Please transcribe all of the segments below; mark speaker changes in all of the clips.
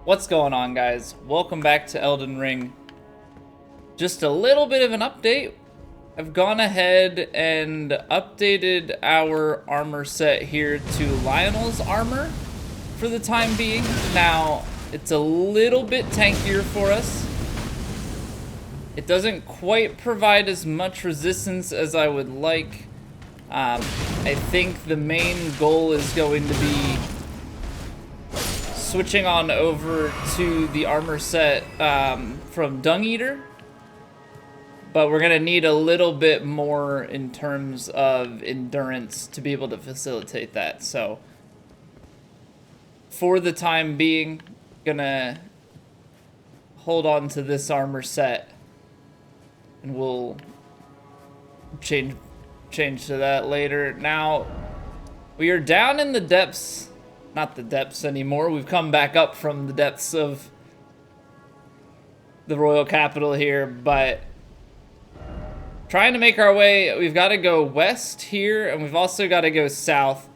Speaker 1: What's going on, guys? Welcome back to Elden Ring. Just a little bit of an update. I've gone ahead and updated our armor set here to Lionel's armor for the time being. Now, it's a little bit tankier for us. It doesn't quite provide as much resistance as I would like. I think the main goal is going to be switching on over to the armor set from Dung Eater, but we're gonna need a little bit more in terms of endurance to be able to facilitate that. So for the time being, gonna hold on to this armor set and we'll change to that later. Now we are down in the depths. Not the depths anymore. We've come back up from the depths of the royal capital here, but trying to make our way. We've got to go west here, and we've also got to go south.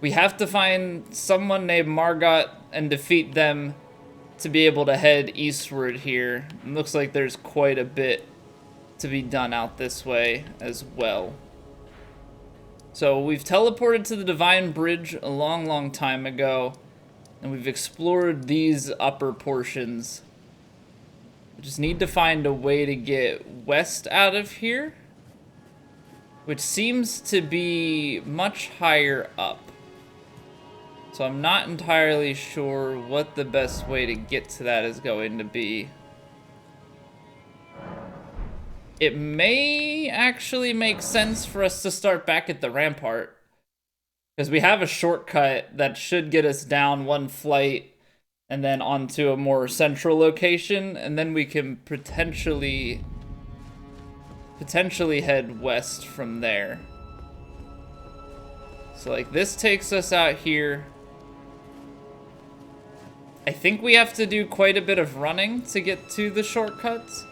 Speaker 1: We have to find someone named Margot and defeat them to be able to head eastward here. It looks like there's quite a bit to be done out this way as well. So we've teleported to the Divine Bridge a long time ago, and we've explored these upper portions. We just need to find a way to get west out of here, which seems to be much higher up. So I'm not entirely sure what the best way to get to that is going to be. It may actually make sense for us to start back at the rampart, because we have a shortcut that should get us down one flight and then onto a more central location, and then we can potentially head west from there. So like this takes us out here. I think we have to do quite a bit of running to get to the shortcuts.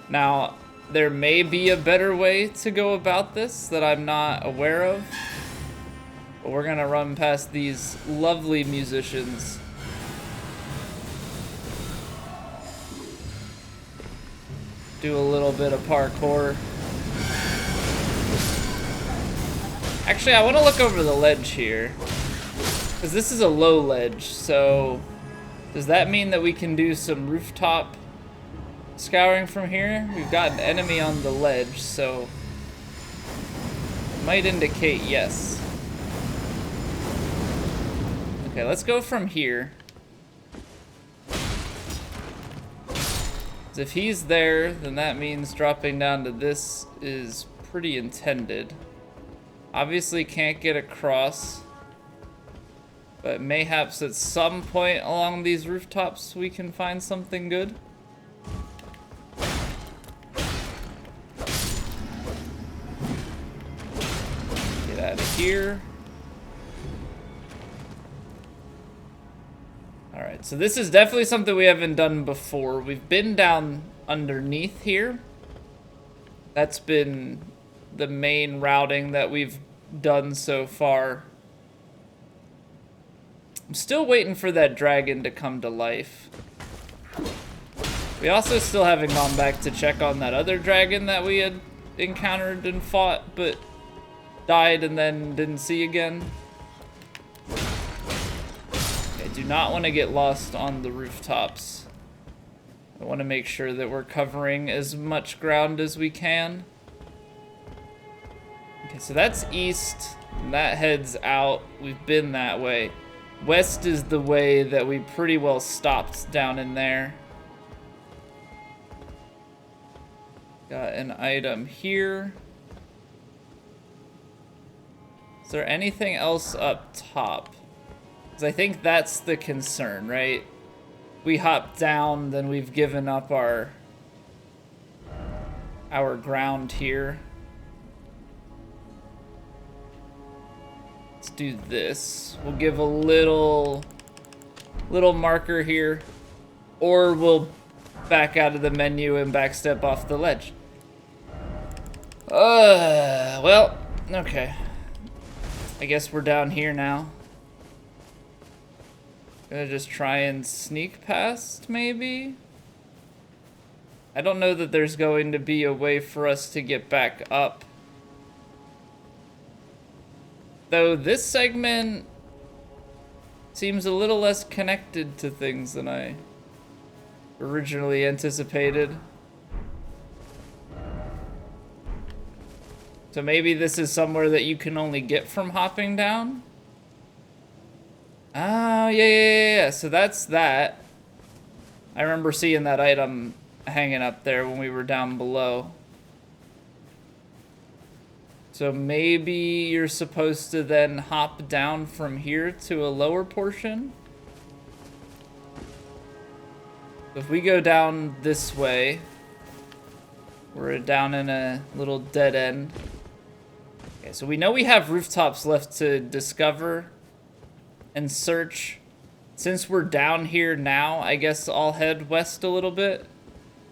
Speaker 1: Now, there may be a better way to go about this that I'm not aware of. But we're gonna run past these lovely musicians. Do a little bit of parkour. Actually, I want to look over the ledge here, because this is a low ledge, so does that mean that we can do some rooftop scouring from here? We've got an enemy on the ledge, so it might indicate yes. Okay, let's go from here. 'Cause if he's there, then that means dropping down to this is pretty intended. Obviously can't get across, but mayhaps at some point along these rooftops we can find something good. Out of here. Alright, so this is definitely something we haven't done before. We've been down underneath here. That's been the main routing that we've done so far. I'm still waiting for that dragon to come to life. We also still haven't gone back to check on that other dragon that we had encountered and fought, but died and then didn't see again. I do not want to get lost on the rooftops. I want to make sure that we're covering as much ground as we can. Okay, so that's east, and that heads out. We've been that way. West is the way that we pretty well stopped down in there. Got an item here. Is there anything else up top? Because I think that's the concern, right? We hop down, then we've given up our ground here. Let's do this. We'll give a little marker here, or we'll back out of the menu and backstep off the ledge. Well, okay. I guess we're down here now. Gonna just try and sneak past, maybe? I don't know that there's going to be a way for us to get back up. Though this segment seems a little less connected to things than I originally anticipated. So maybe this is somewhere that you can only get from hopping down? Oh, yeah. So that's that. I remember seeing that item hanging up there when we were down below. So maybe you're supposed to then hop down from here to a lower portion? If we go down this way, we're down in a little dead end. Okay, so we know we have rooftops left to discover and search. Since we're down here now, I guess I'll head west a little bit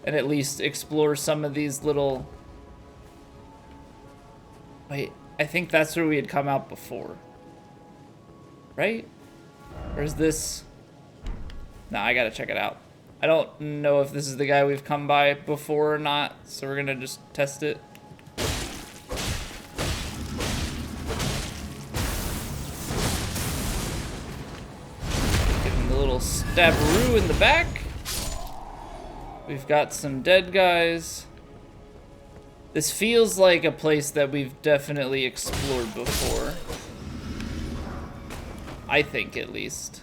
Speaker 1: and at least explore some of these little... Wait, I think that's where we had come out before. Right? Or is this... Nah, I gotta check it out. I don't know if this is the guy we've come by before or not, so we're gonna just test it. Getting the little stabberoo in the back. We've got some dead guys. This feels like a place that we've definitely explored before. I think, at least.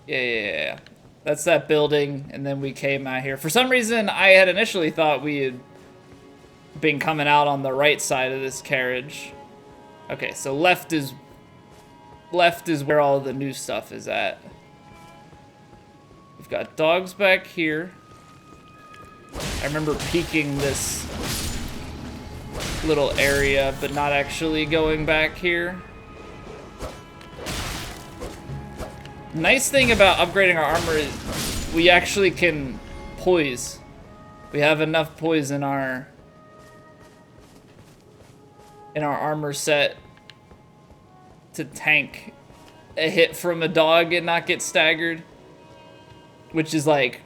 Speaker 1: Yeah. That's that building, and then we came out here. For some reason, I had initially thought we had been coming out on the right side of this carriage. Okay, so left is where all the new stuff is at. We've got dogs back here. I remember peeking this little area, but not actually going back here. Nice thing about upgrading our armor is we actually can poise. We have enough poise in our armor set to tank a hit from a dog and not get staggered, which is like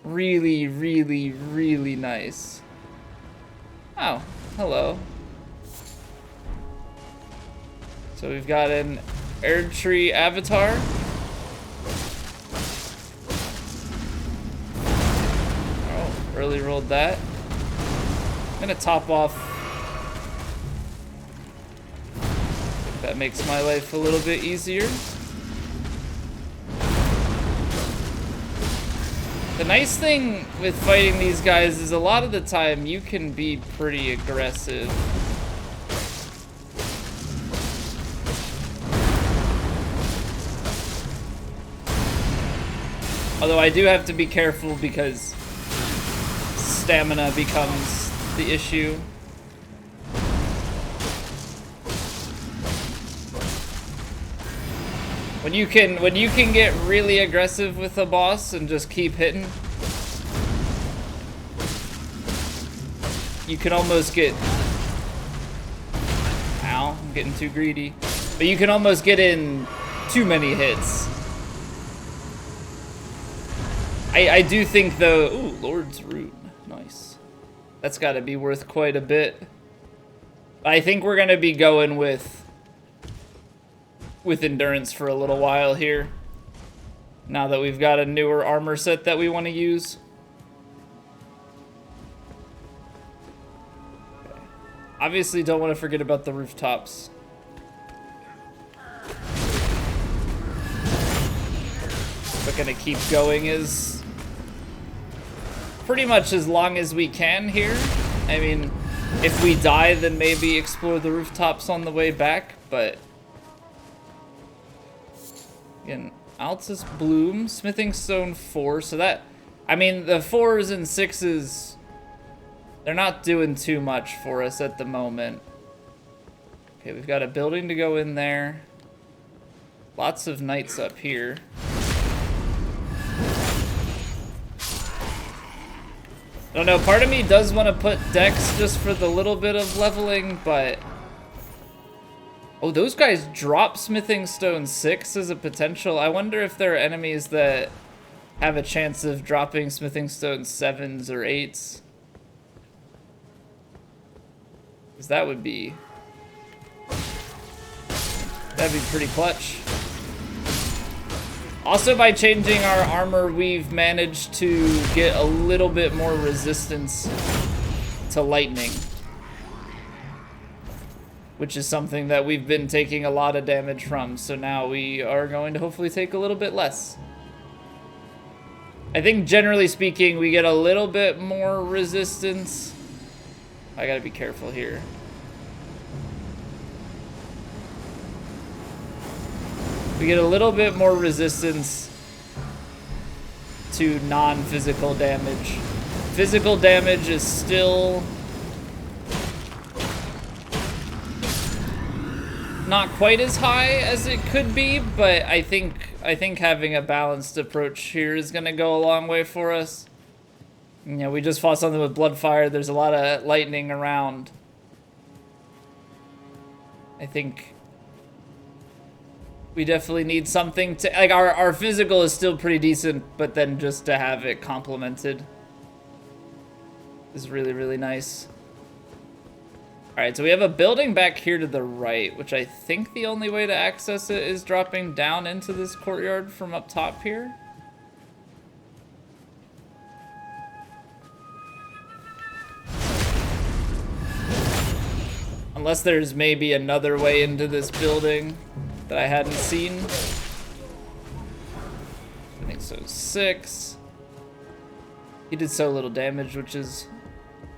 Speaker 1: really, really, really nice. Oh, hello. So we've got an Erdtree avatar. Oh, early rolled that. I'm gonna top off. That makes my life a little bit easier. The nice thing with fighting these guys is a lot of the time you can be pretty aggressive. Although I do have to be careful because stamina becomes the issue. When you can get really aggressive with a boss and just keep hitting, you can almost get... Ow, I'm getting too greedy. But you can almost get in too many hits. I do think though... Ooh, Lord's Root. Nice. That's gotta be worth quite a bit. I think we're gonna be going with endurance for a little while here, now that we've got a newer armor set that we want to use. Okay. Obviously don't want to forget about the rooftops. We're gonna keep going as pretty much as long as we can here. I mean, if we die, then maybe explore the rooftops on the way back, but again, Altus Bloom, Smithing Stone 4, so that, I mean, the 4s and 6s, they're not doing too much for us at the moment. Okay, we've got a building to go in there. Lots of knights up here. I don't know, part of me does want to put Dex just for the little bit of leveling, but Oh, those guys drop Smithing Stone 6 as a potential. I wonder if there are enemies that have a chance of dropping Smithing Stone 7s or 8s. Because that'd be pretty clutch. Also, by changing our armor, we've managed to get a little bit more resistance to lightning, which is something that we've been taking a lot of damage from. So now we are going to hopefully take a little bit less. I think generally speaking, we get a little bit more resistance. I gotta be careful here. We get a little bit more resistance to non-physical damage. Physical damage is still not quite as high as it could be, but I think having a balanced approach here is gonna go a long way for us. You know, we just fought something with Bloodfire. There's a lot of lightning around. I think we definitely need something to, like, our physical is still pretty decent, but then just to have it complemented is really, really nice. All right, so we have a building back here to the right, which I think the only way to access it is dropping down into this courtyard from up top here. Unless there's maybe another way into this building that I hadn't seen. I think so. 6. He did so little damage, which is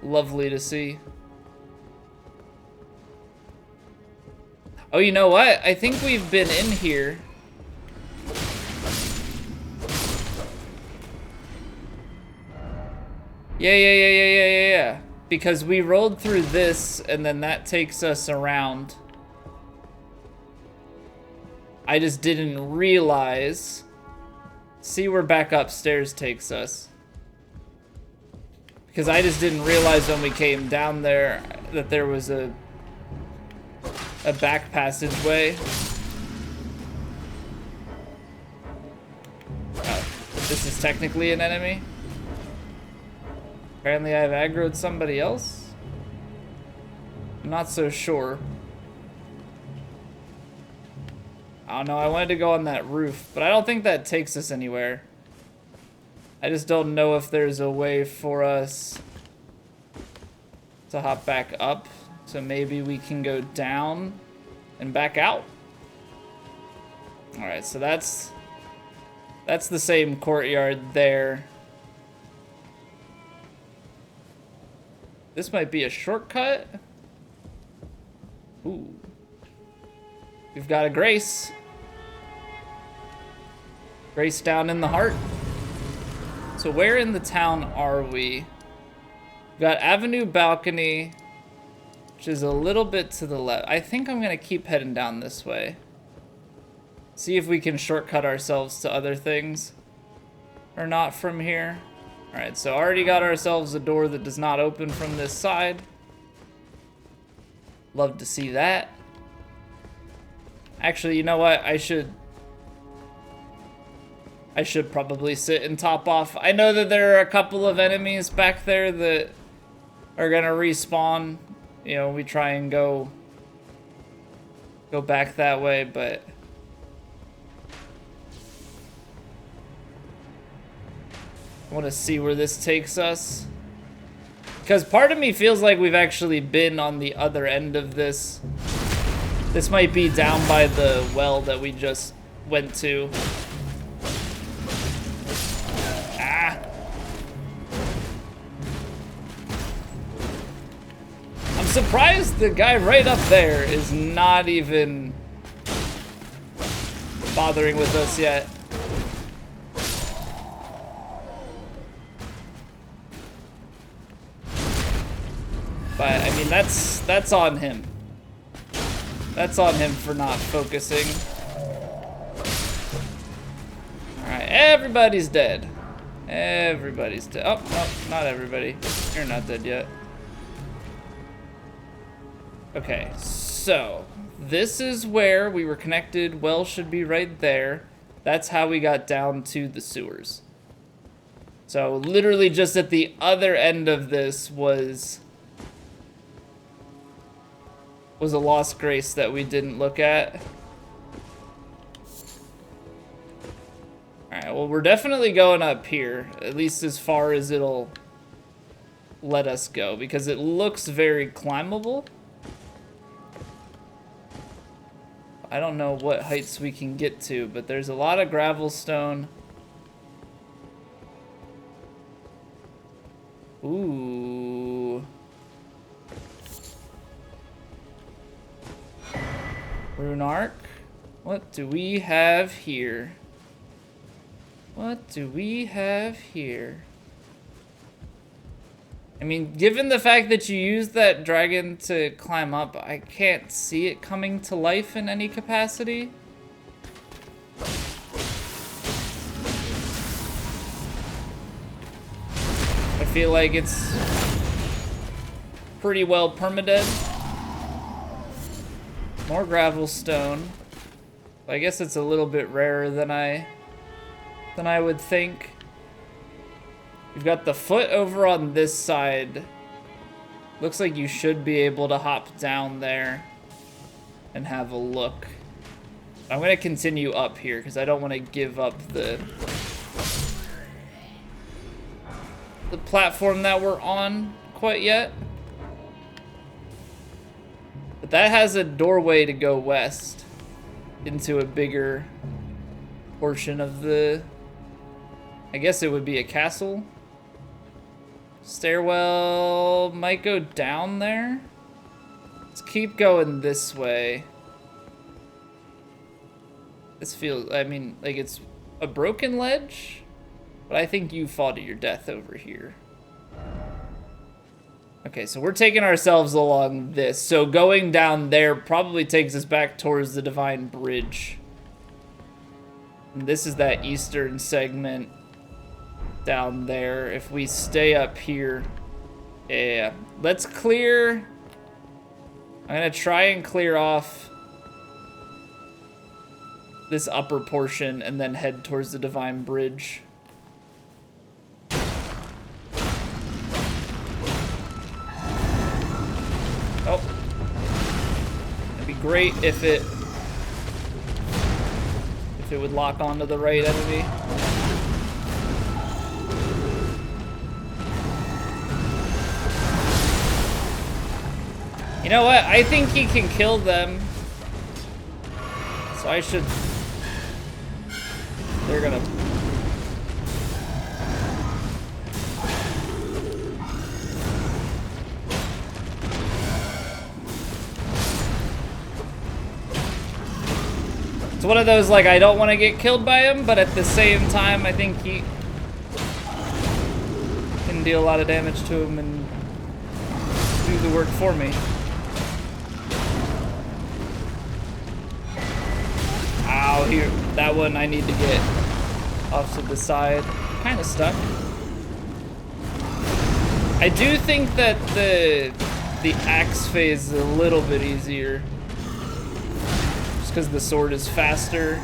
Speaker 1: lovely to see. Oh, you know what? I think we've been in here. Yeah. Because we rolled through this, and then that takes us around. I just didn't realize. See where back upstairs takes us. Because I just didn't realize when we came down there that there was a back passageway. Oh, this is technically an enemy. Apparently I've aggroed somebody else. I'm not so sure. I don't know, I wanted to go on that roof, but I don't think that takes us anywhere. I just don't know if there's a way for us to hop back up. So maybe we can go down and back out. All right, so that's the same courtyard there. This might be a shortcut. Ooh. We've got a Grace. Grace down in the heart. So where in the town are we? We've got Avenue Balcony, which is a little bit to the left. I think I'm gonna keep heading down this way. See if we can shortcut ourselves to other things. Or not from here. Alright, so already got ourselves a door that does not open from this side. Love to see that. Actually, you know what? I should probably sit and top off. I know that there are a couple of enemies back there that are gonna respawn. You know, we try and go back that way, but I want to see where this takes us. Because part of me feels like we've actually been on the other end of this. This might be down by the well that we just went to. Ah! I'm surprised the guy right up there is not even bothering with us yet. But, I mean, that's on him. That's on him for not focusing. Alright, everybody's dead. Everybody's dead. Oh, no, not everybody. You're not dead yet. Okay, so this is where we were connected. Well should be right there. That's how we got down to the sewers. So literally just at the other end of this was a lost grace that we didn't look at. Alright, well, we're definitely going up here, at least as far as it'll let us go, because it looks very climbable. I don't know what heights we can get to, but there's a lot of gravel stone. Ooh. Rune Arc. What do we have here? What do we have here? I mean, given the fact that you used that dragon to climb up, I can't see it coming to life in any capacity. I feel like it's pretty well permadead. More gravel stone. I guess it's a little bit rarer than I would think. We've got the foot over on this side. Looks like you should be able to hop down there and have a look. I'm gonna continue up here because I don't want to give up the platform that we're on quite yet. But that has a doorway to go west into a bigger portion of the, I guess it would be a castle. Stairwell might go down there. Let's keep going this way. This feels, I mean, like it's a broken ledge, but I think you fall to your death over here. Okay, so we're taking ourselves along this. So going down there probably takes us back towards the Divine Bridge. And this is that eastern segment down there. If we stay up here, yeah, let's clear. I'm gonna try and clear off this upper portion and then head towards the Divine Bridge. Oh, it'd be great if it would lock onto the right enemy. You know what? I think he can kill them. So I should... They're gonna... It's one of those, like, I don't want to get killed by him, but at the same time, I think he can deal a lot of damage to him and do the work for me. Ow, here, that one I need to get off to the side. Kind of stuck. I do think that the axe phase is a little bit easier. Just because the sword is faster.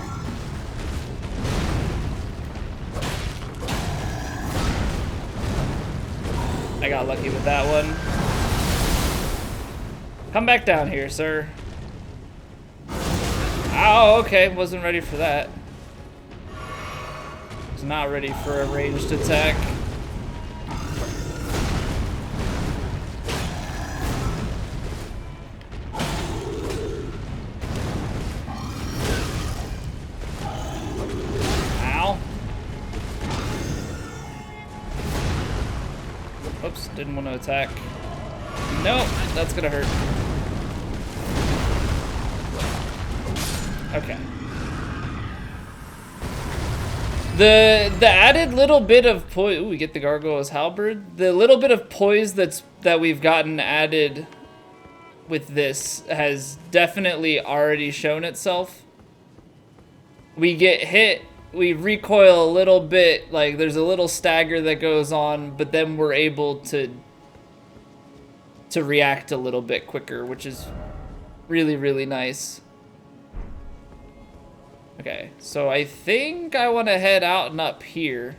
Speaker 1: I got lucky with that one. Come back down here, sir. Oh, okay, wasn't ready for that. Was not ready for a ranged attack. Ow. Oops, didn't want to attack. Nope, that's gonna hurt. Okay. The added little bit of poise. Ooh, we get the Gargoyle's Halberd. The little bit of poise that we've gotten added with this has definitely already shown itself. We get hit, we recoil a little bit, like there's a little stagger that goes on, but then we're able to react a little bit quicker, which is Really, really nice. Okay, so I think I want to head out and up here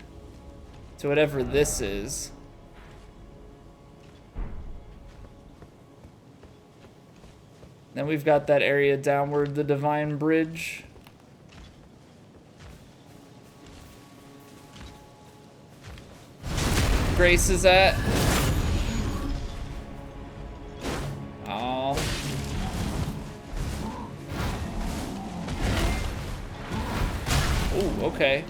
Speaker 1: to whatever this is. Then we've got that area downward, the Divine Bridge. Grace is at. Oh. Ooh, okay.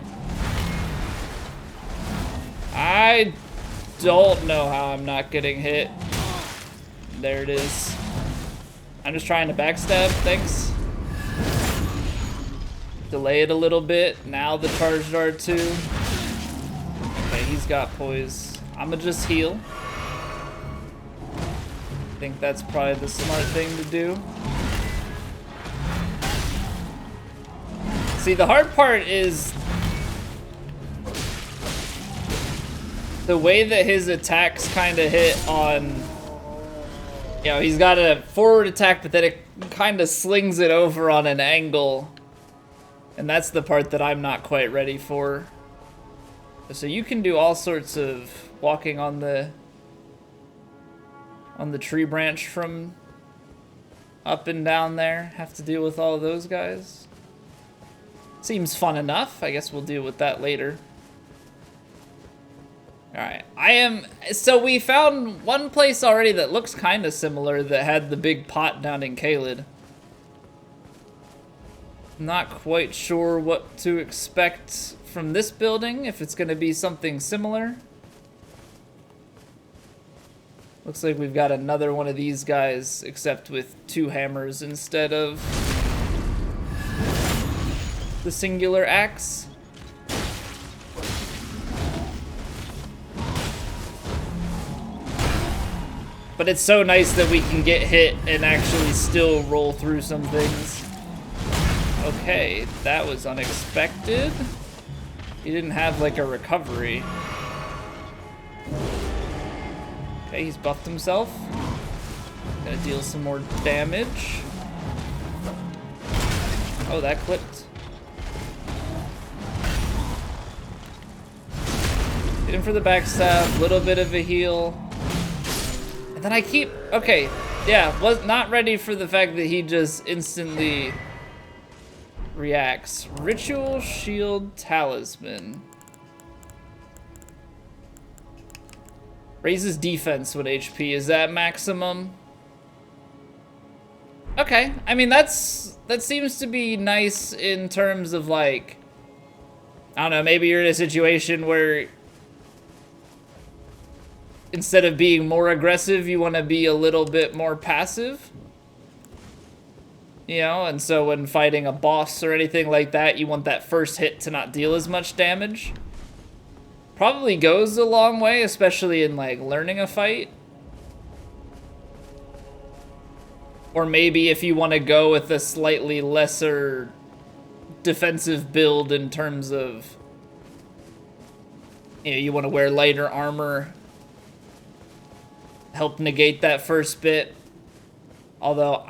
Speaker 1: I don't know how I'm not getting hit. There it is. I'm just trying to backstab, thanks. Delay it a little bit. Now the charged R2. Okay, he's got poise. I'ma just heal. I think that's probably the smart thing to do. See, the hard part is the way that his attacks kind of hit on, you know, he's got a forward attack, but then it kind of slings it over on an angle. And that's the part that I'm not quite ready for. So you can do all sorts of walking on the tree branch from up and down there. Have to deal with all of those guys. Seems fun enough. I guess we'll deal with that later. Alright, so we found one place already that looks kind of similar that had the big pot down in Caelid. Not quite sure what to expect from this building, if it's going to be something similar. Looks like we've got another one of these guys, except with 2 hammers instead of the singular axe. But it's so nice that we can get hit and actually still roll through some things. Okay, that was unexpected. He didn't have like a recovery. Okay, he's buffed himself. Gonna deal some more damage. Oh, that clipped. Hit him for the backstab, little bit of a heal. And then I keep, okay, yeah, was not ready for the fact that he just instantly reacts. Ritual Shield Talisman. Raises defense when HP. Is that maximum? Okay, I mean that seems to be nice in terms of like, I don't know, maybe you're in a situation where instead of being more aggressive, you want to be a little bit more passive. You know, and so when fighting a boss or anything like that, you want that first hit to not deal as much damage. Probably goes a long way, especially in like learning a fight. Or maybe if you want to go with a slightly lesser defensive build in terms of, you know, you want to wear lighter armor, help negate that first bit. Although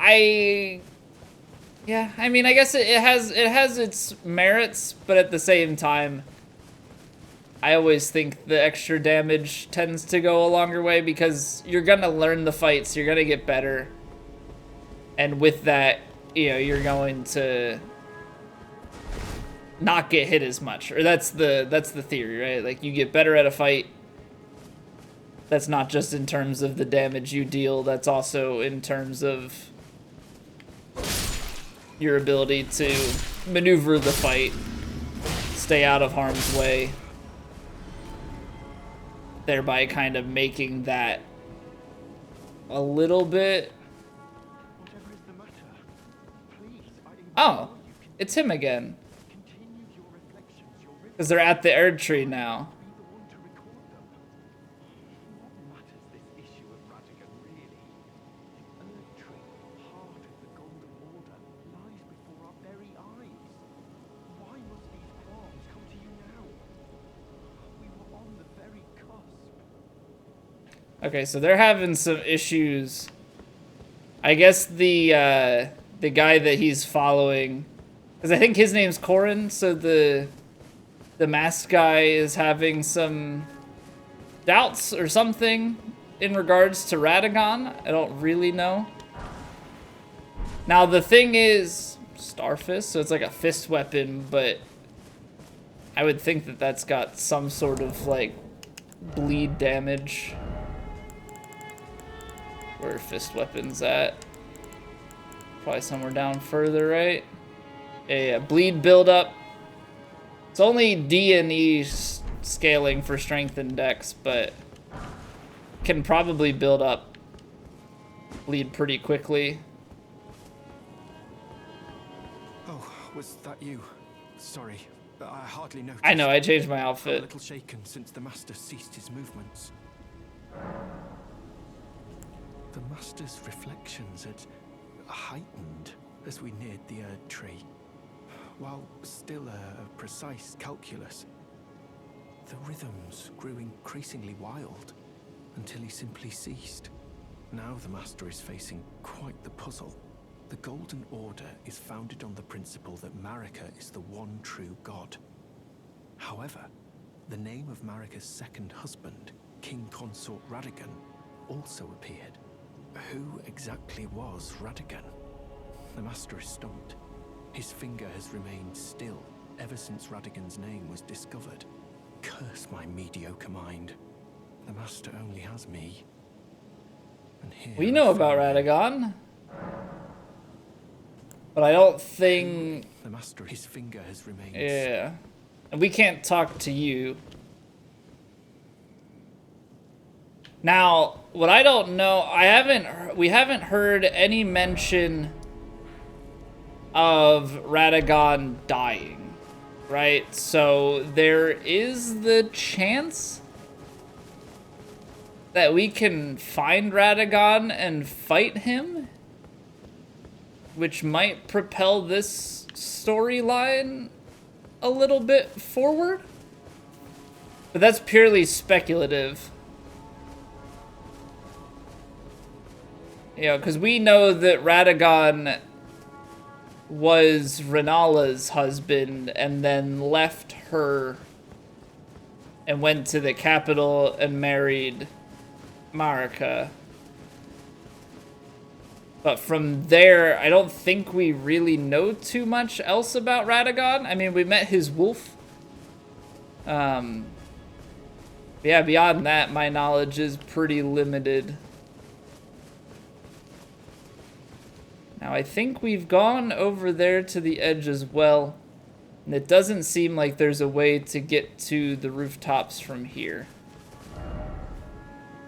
Speaker 1: yeah, I mean, I guess it has its merits, but at the same time, I always think the extra damage tends to go a longer way because you're gonna learn the fights, you're gonna get better, and with that, you know, you're going to not get hit as much, or that's the theory, right? Like you get better at a fight. That's not just in terms of the damage you deal, that's also in terms of your ability to maneuver the fight, stay out of harm's way, thereby kind of making that a little bit... Oh, it's him again. Because they're at the Erd Tree now. Okay, so they're having some issues I guess the guy that he's following, because I think his name's Corin, so the masked guy is having some doubts or something in regards to Radagon. I don't really know. Now the thing is Starfist, so it's like a fist weapon, but I would think that that's got some sort of like bleed damage. Where are fist weapons at? Probably somewhere down further, right? Yeah, bleed buildup. It's only D and E scaling for strength and dex, but can probably build up bleed pretty quickly.
Speaker 2: Oh, was that you? Sorry, I hardly noticed.
Speaker 1: I know, I changed my outfit.
Speaker 2: I'm a little shaken since the Master ceased his movements. The Master's reflections had heightened as we neared the Erd Tree, while still a precise calculus. The rhythms grew increasingly wild until he simply ceased. Now the Master is facing quite the puzzle. The Golden Order is founded on the principle that Marika is the one true god. However, the name of Marika's second husband, King Consort Radagon, also appeared. Who exactly was Radagon? The Master is stumped. His finger has remained still ever since Radagon's name was discovered. Curse my mediocre mind. The Master only has me. And here
Speaker 1: We know about Radagon, but I don't think
Speaker 2: the Master, his finger has remained.
Speaker 1: Yeah. And we can't talk to you. Now, what I don't know, we haven't heard any mention of Radagon dying, right? So there is the chance that we can find Radagon and fight him, which might propel this storyline a little bit forward. But that's purely speculative. You know, because we know that Radagon was Renala's husband and then left her and went to the capital and married Marika. But from there, I don't think we really know too much else about Radagon. I mean, we met his wolf. Yeah, beyond that, my knowledge is pretty limited. Now, I think we've gone over there to the edge as well. And it doesn't seem like there's a way to get to the rooftops from here.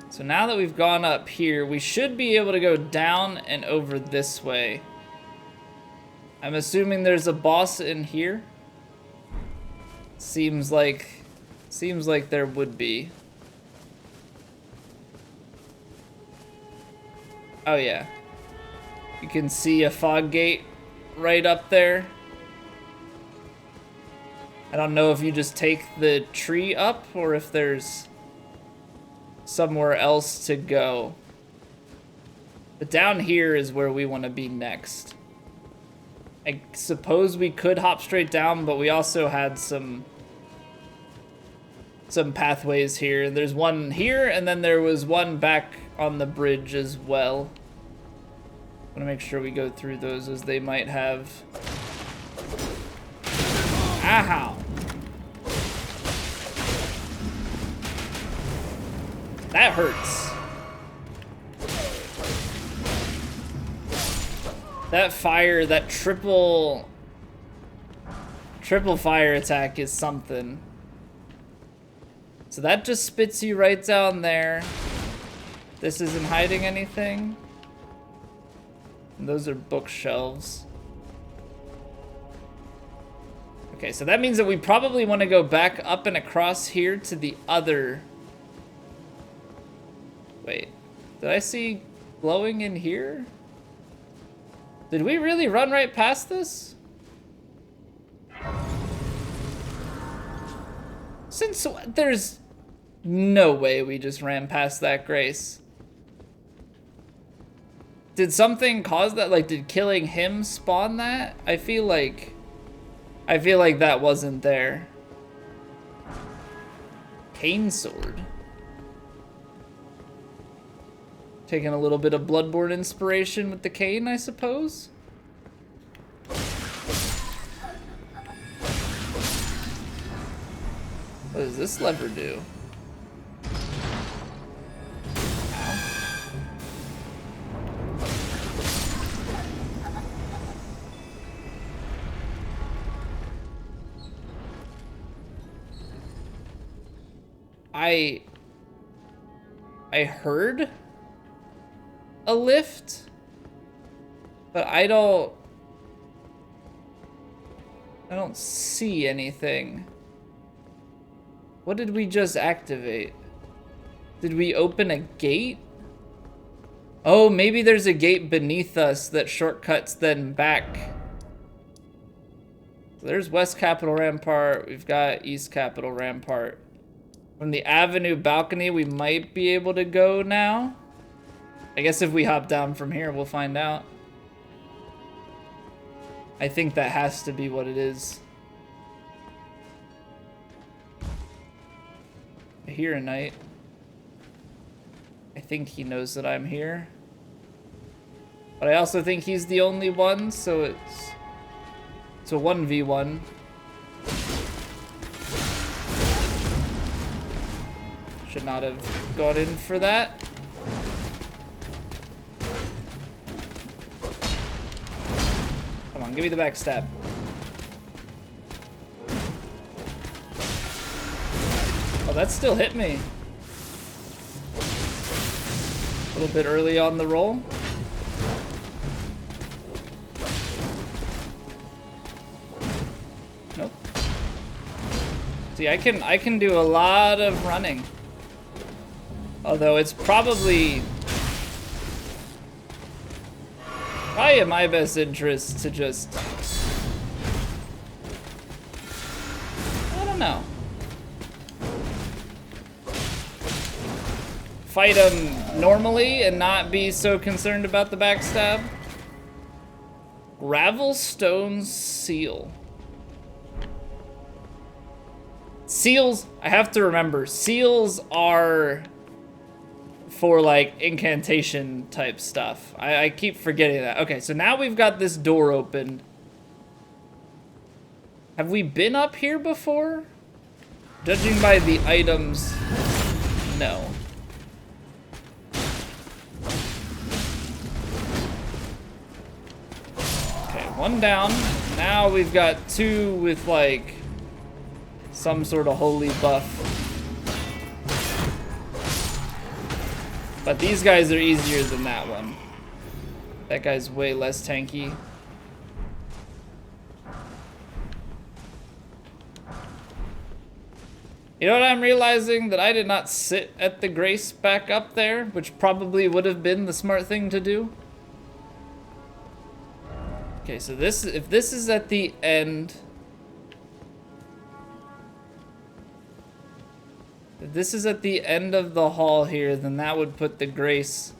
Speaker 1: So now that we've gone up here, we should be able to go down and over this way. I'm assuming there's a boss in here. Seems like there would be. Oh yeah. You can see a fog gate right up there. I don't know if you just take the tree up or if there's somewhere else to go. But down here is where we want to be next. I suppose we could hop straight down, but we also had some pathways here. There's one here, and then there was one back on the bridge as well. I want to make sure we go through those, as they might have. Ow! That hurts. That fire, that triple fire attack is something. So that just spits you right down there. This isn't hiding anything. And those are bookshelves. Okay, so that means that we probably want to go back up and across here to the other... Wait, did I see glowing in here? Did we really run right past this? Since there's no way we just ran past that, Grace. Did something cause that? Like, did killing him spawn that? I feel like that wasn't there. Cane sword. Taking a little bit of Bloodborne inspiration with the cane, I suppose. What does this lever do? I heard a lift, but I don't see anything. What did we just activate? Did we open a gate? Oh, maybe there's a gate beneath us that shortcuts then back. So there's West Capitol Rampart. We've got East Capitol Rampart. From the Avenue balcony, we might be able to go now. I guess if we hop down from here, we'll find out. I think that has to be what it is. I hear a knight. I think he knows that I'm here. But I also think he's the only one, so it's a 1v1. Should not have gone in for that. Come on, give me the backstab. Oh, that still hit me. A little bit early on the roll. Nope. See, I can do a lot of running. Although it's probably in my best interest to just, I don't know, fight him normally and not be so concerned about the backstab. Gravelstone seal. Seals, I have to remember, seals are for like incantation type stuff. I keep forgetting that. Okay, so now we've got this door open. Have we been up here before? Judging by the items, no. Okay, one down. Now we've got two with like some sort of holy buff. But these guys are easier than that one. That guy's way less tanky. You know what I'm realizing? That I did not sit at the Grace back up there, which probably would have been the smart thing to do. Okay, so this, if this is at the end, if this is at the end of the hall here, then that would put the Grace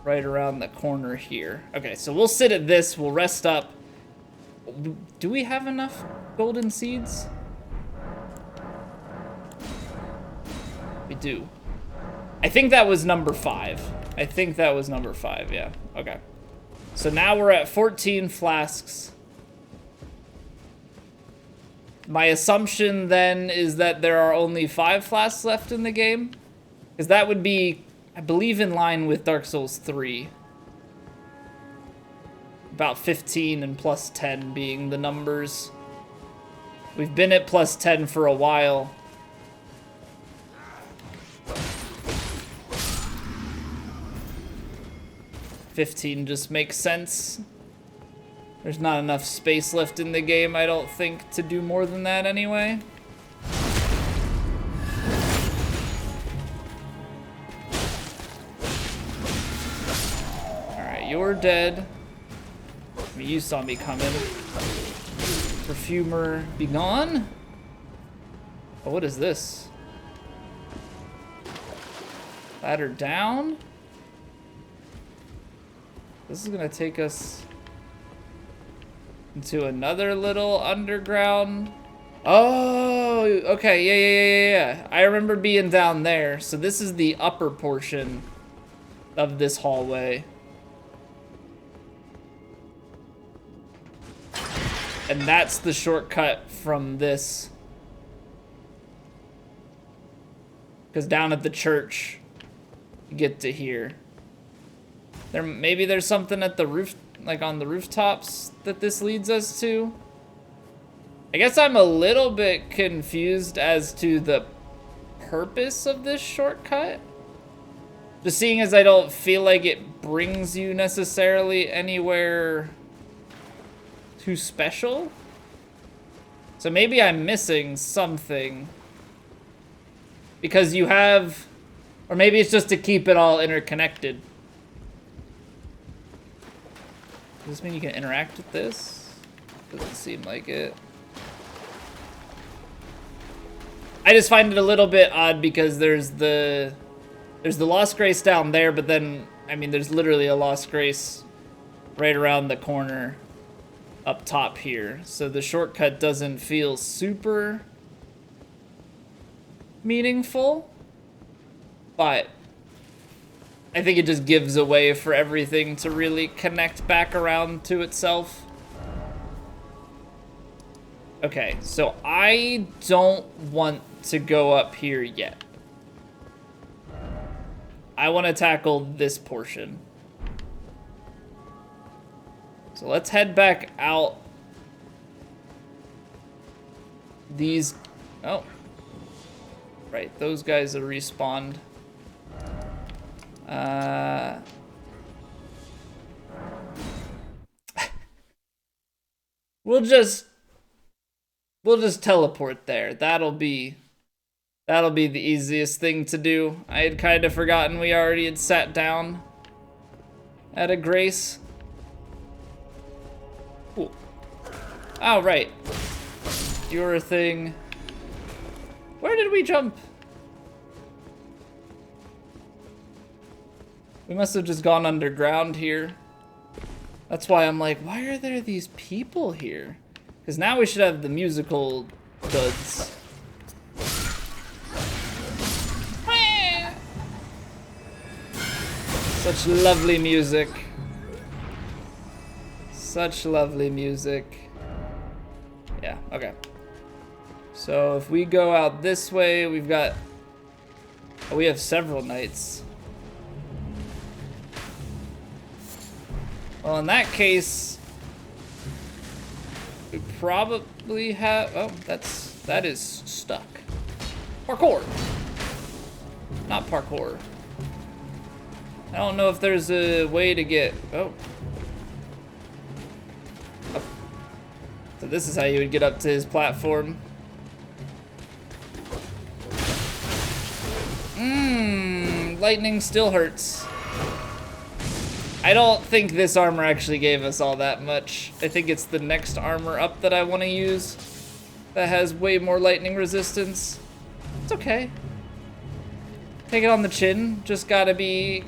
Speaker 1: right around the corner here. Okay, so we'll sit at this, we'll rest up. Do we have enough golden seeds? We do. I think that was number 5. I think that was number 5, yeah. Okay. So now we're at 14 flasks. My assumption then is that there are only 5 flasks left in the game. Because that would be, I believe, in line with Dark Souls 3. About 15 and plus 10 being the numbers. We've been at plus 10 for a while. $15 just makes sense. There's not enough space left in the game, I don't think, to do more than that anyway. Alright, you're dead. I mean, you saw me coming. Perfumer, be gone. Oh, what is this? Ladder down? This is gonna take us into another little underground. Oh, okay, yeah. I remember being down there. So this is the upper portion of this hallway. And that's the shortcut from this. Because down at the church, you get to here. Maybe there's something at the roof, like on the rooftops, that this leads us to. I guess I'm a little bit confused as to the purpose of this shortcut. Just seeing as I don't feel like it brings you necessarily anywhere too special. So maybe I'm missing something. Because you have, or maybe it's just to keep it all interconnected. Does this mean you can interact with this? Doesn't seem like it. I just find it a little bit odd because there's the Lost Grace down there, but then, I mean, there's literally a Lost Grace right around the corner up top here. So the shortcut doesn't feel super meaningful, but I think it just gives a way for everything to really connect back around to itself. Okay, so I don't want to go up here yet. I want to tackle this portion. So let's head back out. These, oh. Right, those guys are respawned. We'll just teleport there. That'll be the easiest thing to do. I had kind of forgotten we already had sat down at a grace. Cool. Oh, right. Your thing. Where did we jump? We must have just gone underground here. That's why I'm like, why are there these people here? Because now we should have the musical duds. Such lovely music. Such lovely music. Yeah, okay. So if we go out this way, we've got, oh, we have several knights. Well, in that case, we probably have, oh, that is stuck. Parkour. Not parkour. I don't know if there's a way to get, oh. Up. So this is how you would get up to his platform. Lightning still hurts. I don't think this armor actually gave us all that much. I think it's the next armor up that I want to use that has way more lightning resistance. It's okay. Take it on the chin. Just gotta be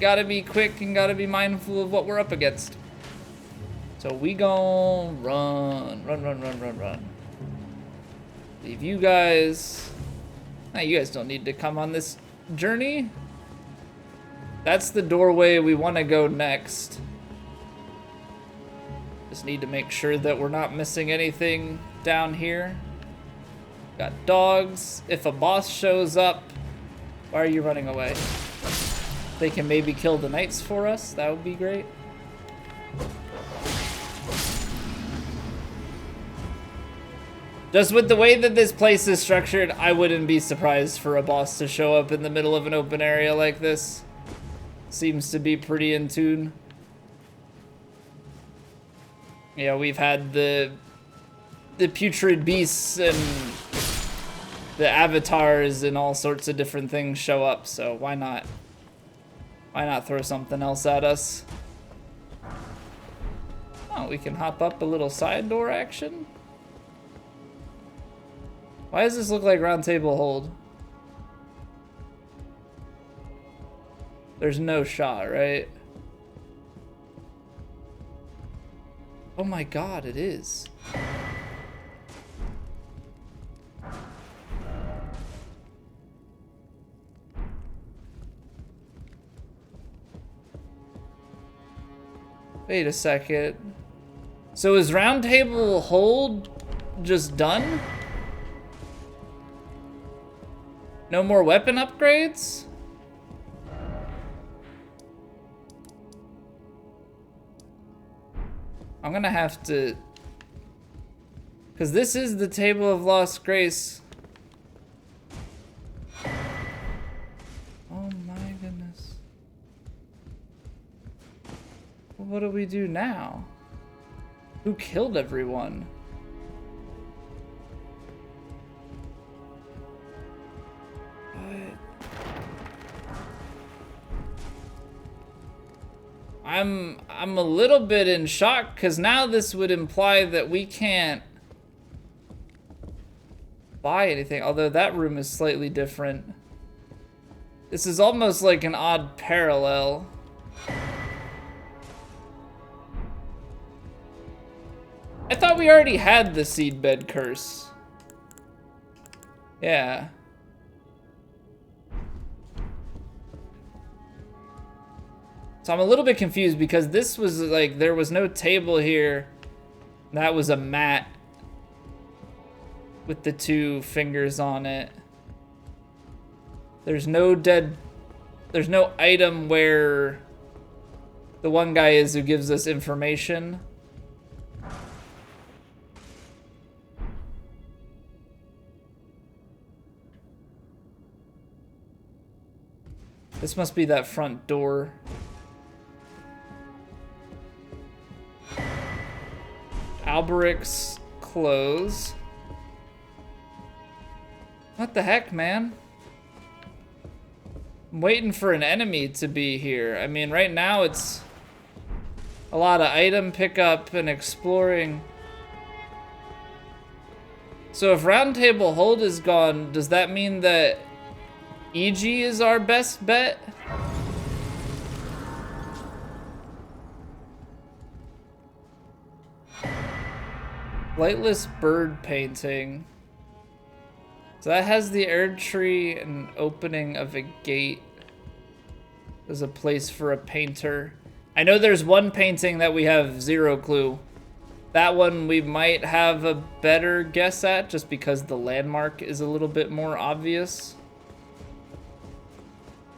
Speaker 1: quick and gotta be mindful of what we're up against. So we gon' run. Leave you guys. Nah, you guys don't need to come on this journey. That's the doorway we want to go next. Just need to make sure that we're not missing anything down here. Got dogs. If a boss shows up, why are you running away? They can maybe kill the knights for us. That would be great. Just with the way that this place is structured, I wouldn't be surprised for a boss to show up in the middle of an open area like this. Seems to be pretty in tune. Yeah, we've had the putrid beasts and the avatars and all sorts of different things show up, so why not? Why not throw something else at us? Oh, we can hop up a little side door action. Why does this look like Roundtable Hold? There's no shot, right? Oh my god, it is. Wait a second. So is Roundtable Hold just done? No more weapon upgrades? I'm gonna have to... Because this is the Table of Lost Grace. Oh my goodness. Well, what do we do now? Who killed everyone? I'm a little bit in shock because now this would imply that we can't buy anything, although that room is slightly different. This is almost like an odd parallel. I thought we already had the seedbed curse. Yeah. So I'm a little bit confused because this was like, there was no table here. That was a mat with the 2 fingers on it. There's no item where the one guy is who gives us information. This must be that front door. Alberic's clothes. What the heck, man? I'm waiting for an enemy to be here. I mean, right now it's a lot of item pickup and exploring. So if Roundtable Hold is gone, does that mean that EG is our best bet? Lightless bird painting. So that has the Erd tree and opening of a gate. There's a place for a painter. I know there's one painting that we have 0 clue. That one we might have a better guess at just because the landmark is a little bit more obvious.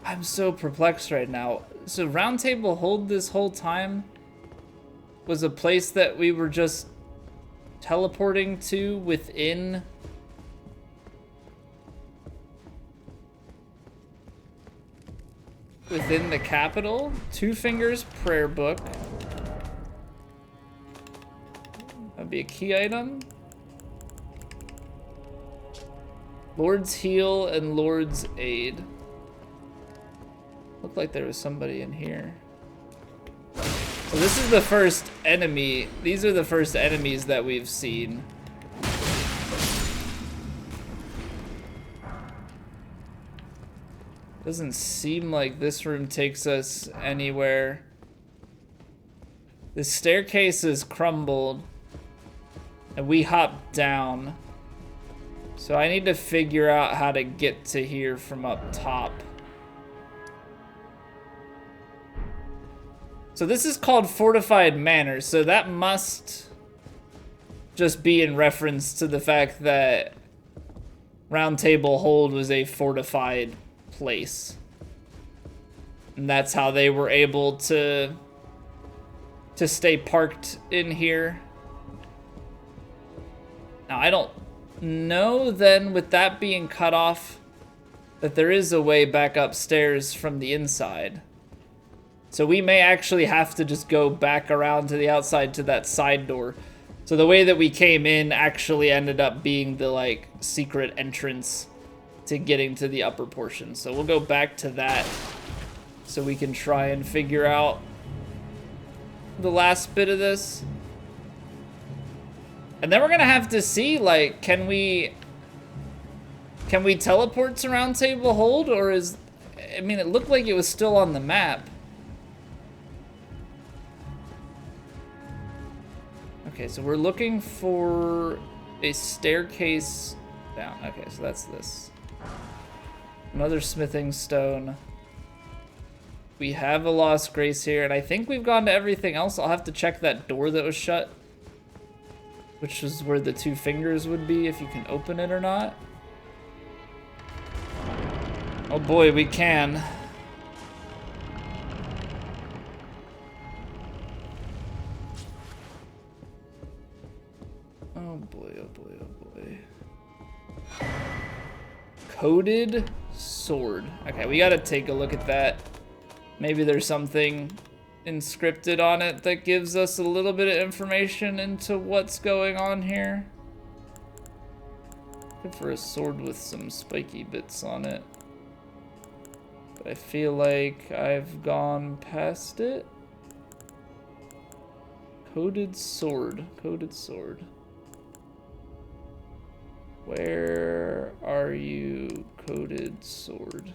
Speaker 1: I'm so perplexed right now. So Roundtable Hold this whole time was a place that we were just teleporting to within the capital. 2 Fingers prayer book. That'd be a key item. Lord's Heal and Lord's Aid. Looked like there was somebody in here. So this is the first enemy. These are the first enemies that we've seen. Doesn't seem like this room takes us anywhere. The staircase is crumbled. And we hopped down. So I need to figure out how to get to here from up top. So this is called Fortified Manor, so that must just be in reference to the fact that Roundtable Hold was a fortified place. And that's how they were able to stay parked in here. Now, I don't know then, with that being cut off, that there is a way back upstairs from the inside. So we may actually have to just go back around to the outside to that side door. So the way that we came in actually ended up being the, like, secret entrance to getting to the upper portion. So we'll go back to that so we can try and figure out the last bit of this. And then we're gonna have to see, like, can we teleport to Roundtable Hold, or is... I mean, it looked like it was still on the map. so we're looking for a staircase down. Okay, so that's this. Another smithing stone. We have a lost grace here, and I think we've gone to everything else. I'll have to check that door that was shut, which is where the 2 fingers would be, if you can open it or not. Oh boy, we can. Oh boy, oh boy, oh boy. Coded sword. Okay, we gotta take a look at that. Maybe there's something inscripted on it that gives us a little bit of information into what's going on here. Good for a sword with some spiky bits on it. But I feel like I've gone past it. Coded sword. Coded sword. Where are you, coded sword?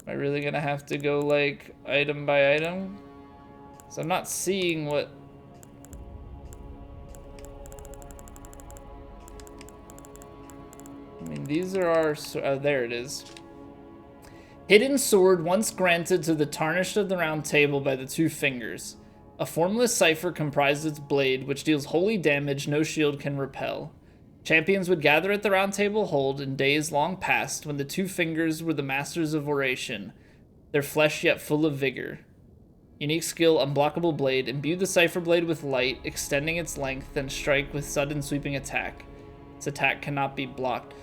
Speaker 1: Am I really gonna have to go like item by item? So I'm not seeing what. I mean, these are our. Oh, there it is. Hidden sword once granted to the tarnished of the Round Table by the 2 fingers. A formless cipher comprised its blade, which deals holy damage no shield can repel. Champions would gather at the Roundtable Hold in days long past, when the 2 fingers were the masters of oration, their flesh yet full of vigor. Unique skill, unblockable blade. Imbue the cipher blade with light, extending its length, then strike with sudden sweeping attack. Its attack cannot be blocked.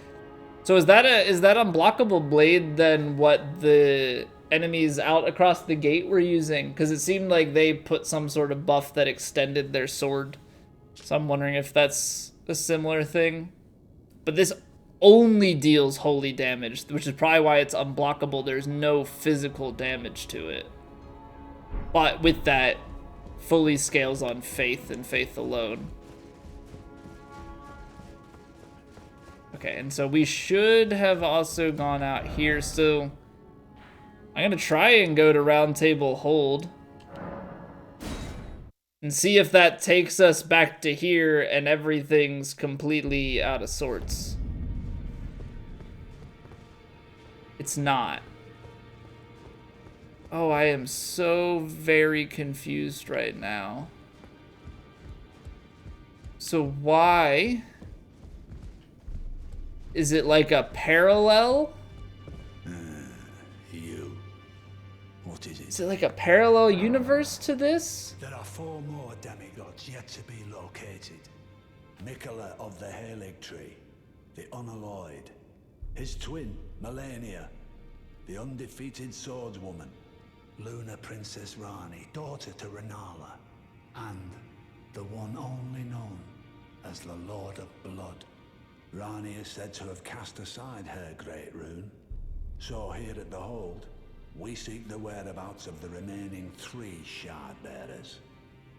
Speaker 1: So is that unblockable blade then what the enemies out across the gate were using? Because it seemed like they put some sort of buff that extended their sword. So I'm wondering if that's a similar thing. But this only deals holy damage, which is probably why it's unblockable. There's no physical damage to it. But with that, fully scales on faith and faith alone. Okay, and so we should have also gone out here. So I'm gonna try and go to Roundtable Hold and see if that takes us back to here and everything's completely out of sorts. It's not. Oh, I am so very confused right now. So why is it like a parallel?
Speaker 3: You. What is it?
Speaker 1: Is it like a parallel universe to this?
Speaker 3: There are 4 more demigods yet to be located. Mikola of the Halig Tree, the Unalloyed. His twin, Melania, the undefeated swordswoman. Luna Princess Rani, daughter to Renala. And the one only known as the Lord of Blood. Rani is said to have cast aside her great rune. So here at the Hold, we seek the whereabouts of the remaining 3 shard bearers.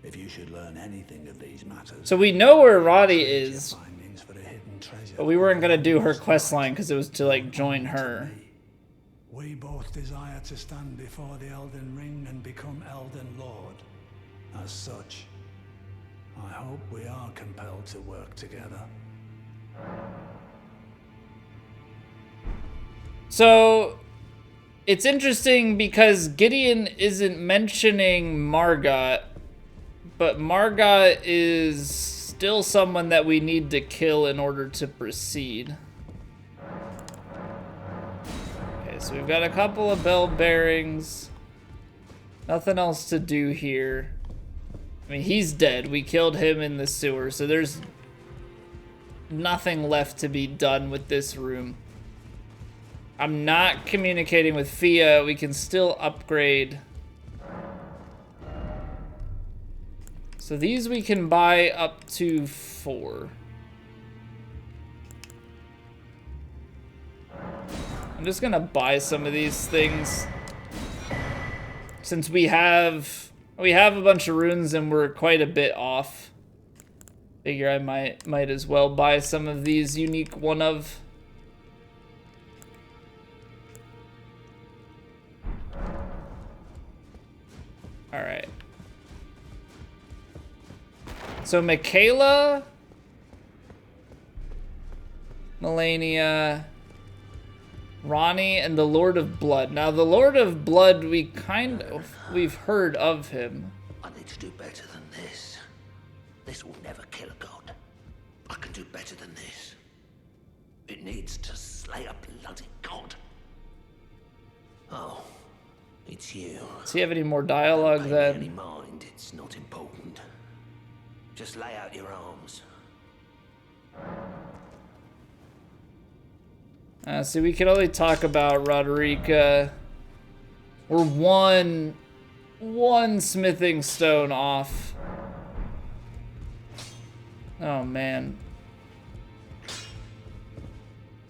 Speaker 3: If you should learn anything of these matters...
Speaker 1: So we know where Rani is,
Speaker 3: for a hidden treasure.
Speaker 1: but we weren't going to do her quest line because it was to, like, join her.
Speaker 3: We both desire to stand before the Elden Ring and become Elden Lord. As such, I hope we are compelled to work together.
Speaker 1: So it's interesting because Gideon isn't mentioning Margot, but Margot is still someone that we need to kill in order to proceed. Okay, so we've got a couple of bell bearings. Nothing else to do here. I mean, he's dead. We killed him in the sewer, so there's nothing left to be done with this room. I'm not communicating with Fia. We can still upgrade. So these we can buy up to 4. I'm just gonna buy some of these things since we have a bunch of runes and we're quite a bit off. Figure I might as well buy some of these unique one of. Alright. So Michaela, Melania, Ronnie, and the Lord of Blood. Now the Lord of Blood, we've heard of him.
Speaker 4: I need to do better than this. This will never kill a god. I can do better than this. It needs to slay a bloody god. Oh, it's you.
Speaker 1: Does he have any more dialogue
Speaker 4: Don't pay me any
Speaker 1: then?
Speaker 4: mind, it's not important. Just lay out your arms.
Speaker 1: See, we can only talk about Roderica. We're one smithing stone off. Oh, man.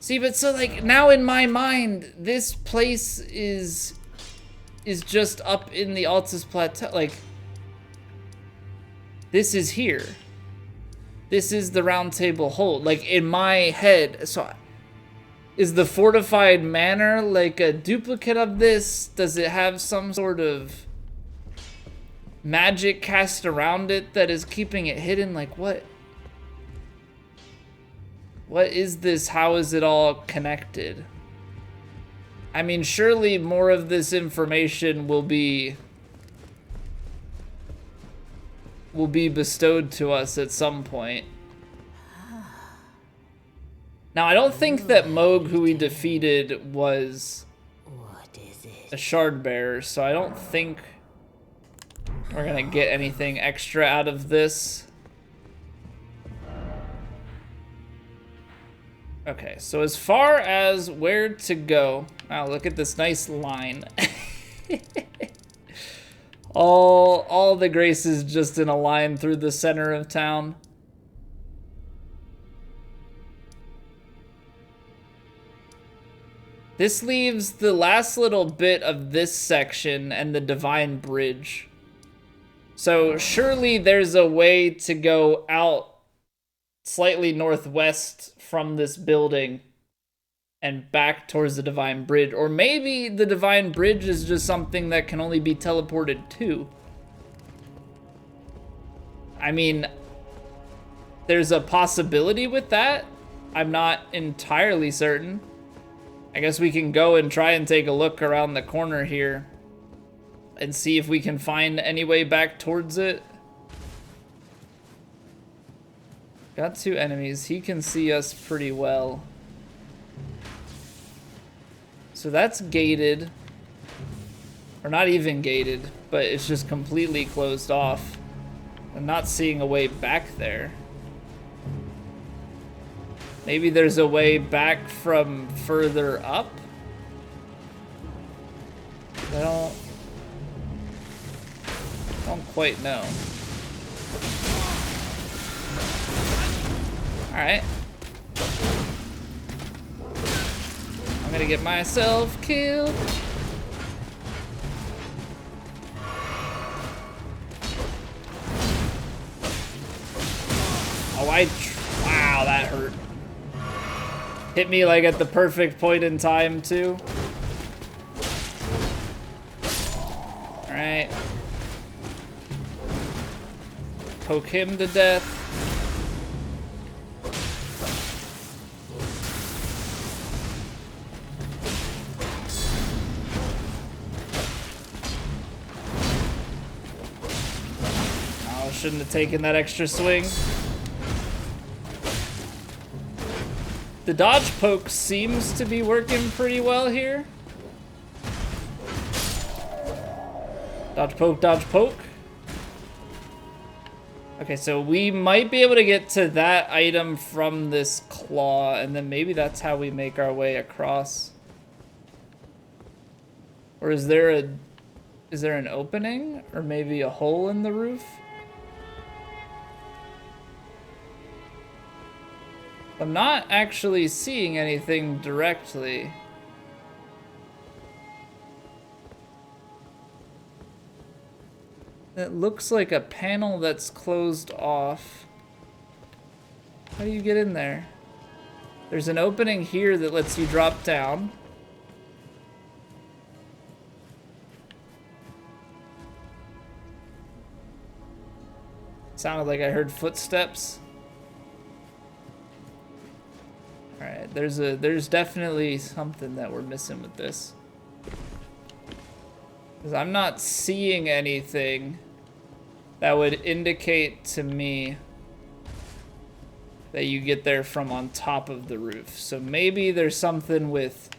Speaker 1: See, but so, like, now in my mind, this place is just up in the Altus Plateau. Like, this is here. This is the Roundtable Hold. Like, in my head, so is the fortified manor like a duplicate of this? Does it have some sort of magic cast around it that is keeping it hidden? Like, what? What is this? How is it all connected? I mean, surely more of this information will be bestowed to us at some point. Now, I don't think that Moog, who we defeated, was a shard bearer, so I don't think we're gonna get anything extra out of this. Okay, so as far as where to go, wow, look at this nice line. all the graces just in a line through the center of town. This leaves the last little bit of this section and the Divine Bridge. So surely there's a way to go out slightly northwest from this building and back towards the Divine Bridge. Or maybe the Divine Bridge is just something that can only be teleported to. I mean, there's a possibility with that. I'm not entirely certain. I guess we can go and try and take a look around the corner here and see if we can find any way back towards it. Got two enemies. He can see us pretty well. So that's gated. Or not even gated, but it's just completely closed off. I'm not seeing a way back there. Maybe there's a way back from further up? I don't quite know. Alright. I'm gonna get myself killed. Oh, wow, that hurt. Hit me like at the perfect point in time, too. Alright. Poke him to death. Oh, shouldn't have taken that extra swing. The dodge poke seems to be working pretty well here. Dodge poke, dodge poke. Okay, so we might be able to get to that item from this claw, and then maybe that's how we make our way across. Or is there an opening? Or maybe a hole in the roof? I'm not actually seeing anything directly. It looks like a panel that's closed off. How do you get in there? There's an opening here that lets you drop down. Sounded like I heard footsteps. Alright, there's definitely something that we're missing with this. Because I'm not seeing anything that would indicate to me that you get there from on top of the roof. So maybe there's something with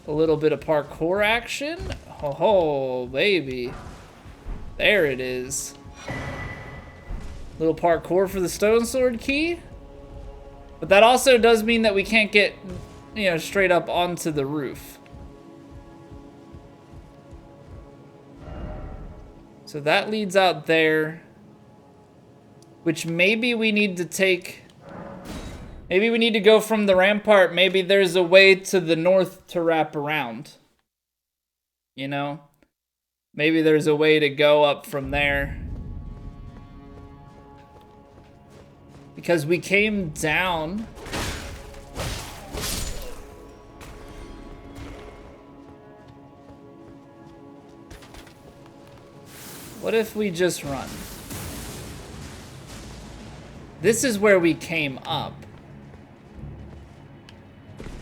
Speaker 1: a little bit of parkour action. Oh, baby. There it is. Little parkour for the stone sword key. But that also does mean that we can't get, you know, straight up onto the roof. So that leads out there, which maybe we need to take, maybe we need to go from the rampart. Maybe there's a way to the north to wrap around, you know? Maybe there's a way to go up from there. Because we came down. What if we just run? This is where we came up.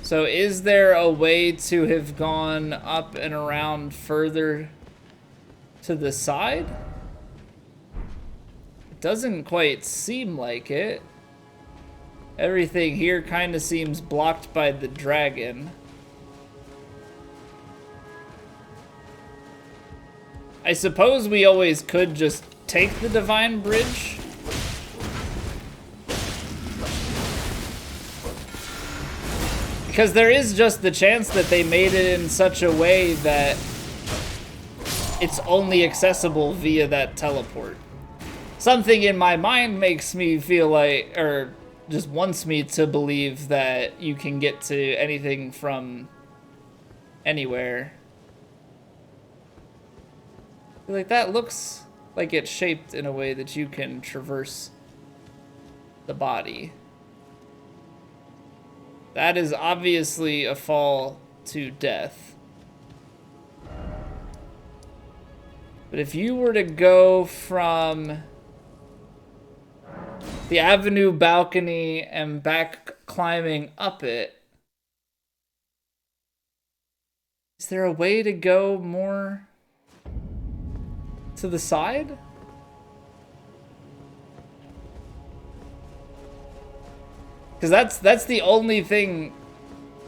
Speaker 1: So is there a way to have gone up and around further to the side? It doesn't quite seem like it. Everything here kind of seems blocked by the dragon. I suppose we always could just take the divine bridge. Because there is just the chance that they made it in such a way that it's only accessible via that teleport. Something in my mind makes me feel like, or just wants me to believe that you can get to anything from anywhere. Like, that looks like it's shaped in a way that you can traverse the body. That is obviously a fall to death. But if you were to go from the avenue balcony and back climbing up it, is there a way to go more to the side? Because that's the only thing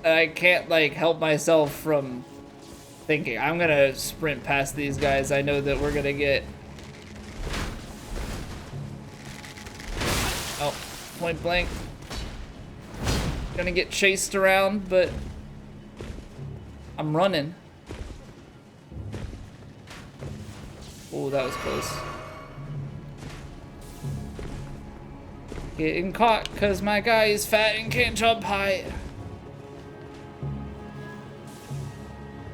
Speaker 1: that I can't, like, help myself from thinking. I'm gonna sprint past these guys. I know that we're gonna get... Oh, point blank. Gonna get chased around, but I'm running. Oh, that was close. Getting caught because my guy is fat and can't jump high.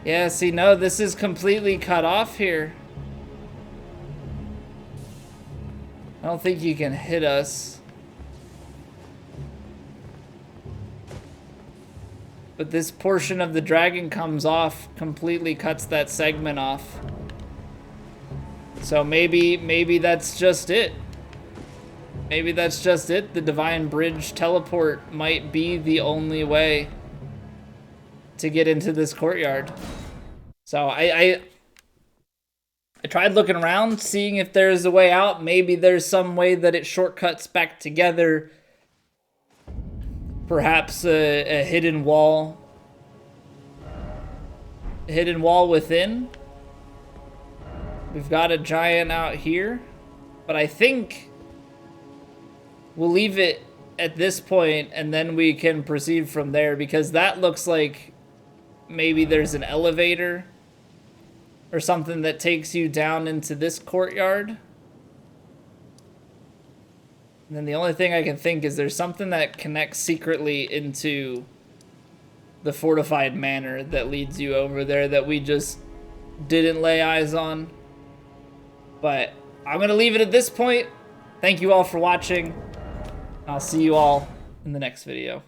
Speaker 1: Yeah, see, no, this is completely cut off here. I don't think you can hit us. But this portion of the dragon comes off, completely cuts that segment off. So maybe that's just it. Maybe that's just it. The Divine Bridge teleport might be the only way to get into this courtyard. So I tried looking around, seeing if there's a way out. Maybe there's some way that it shortcuts back together. Perhaps a hidden wall. A hidden wall within. We've got a giant out here. But I think we'll leave it at this point and then we can proceed from there, because that looks like maybe there's an elevator or something that takes you down into this courtyard. And then the only thing I can think is there's something that connects secretly into the fortified manor that leads you over there that we just didn't lay eyes on. But I'm going to leave it at this point. Thank you all for watching. I'll see you all in the next video.